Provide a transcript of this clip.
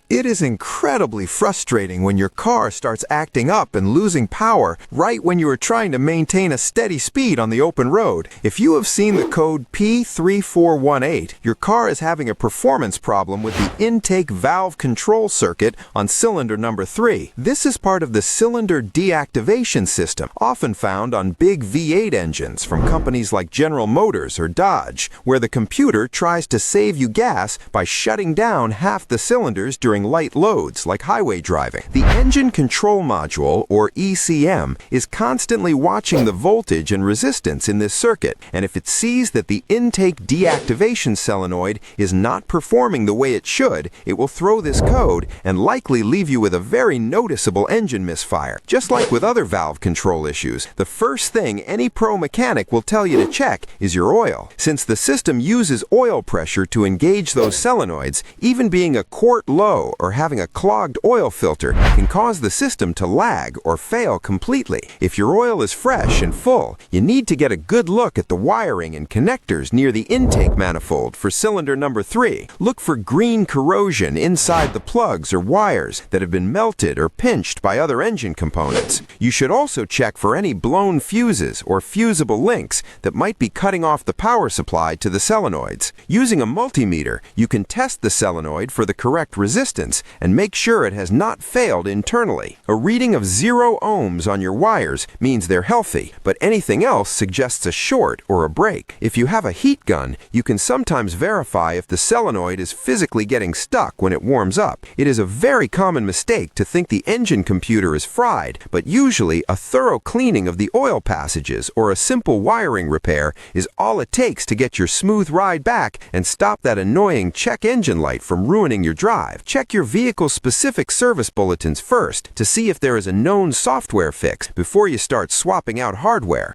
It is incredibly frustrating when your car starts acting up and losing power right when you are trying to maintain a steady speed on the open road. If you have seen the code P3418, your car is having a performance problem with the intake valve control circuit on cylinder number 3. This is part of the cylinder deactivation system, often found on big V8 engines from companies like General Motors or Dodge, where the computer tries to save you gas by shutting down half the cylinders during light loads like highway driving. The engine control module, or ECM, is constantly watching the voltage and resistance in this circuit, and if it sees that the intake deactivation solenoid is not performing the way it should, it will throw this code and likely leave you with a very noticeable engine misfire. Just like with other valve control issues, the first thing any pro mechanic will tell you to check is your oil. Since the system uses oil pressure to engage those solenoids, even being a quart low or having a clogged oil filter can cause the system to lag or fail completely. If your oil is fresh and full, you need to get a good look at the wiring and connectors near the intake manifold for cylinder number 3. Look for green corrosion inside the plugs or wires that have been melted or pinched by other engine components. You should also check for any blown fuses or fusible links that might be cutting off the power supply to the solenoids. Using a multimeter, you can test the solenoid for the correct resistance and make sure it has not failed internally. A reading of 0 ohms on your wires means they're healthy, but anything else suggests a short or a break. If you have a heat gun, you can sometimes verify if the solenoid is physically getting stuck when it warms up. It is a very common mistake to think the engine computer is fried, but usually a thorough cleaning of the oil passages or a simple wiring repair is all it takes to get your smooth ride back and stop that annoying check engine light from ruining your drive. Check your vehicle-specific service bulletins first to see if there is a known software fix before you start swapping out hardware.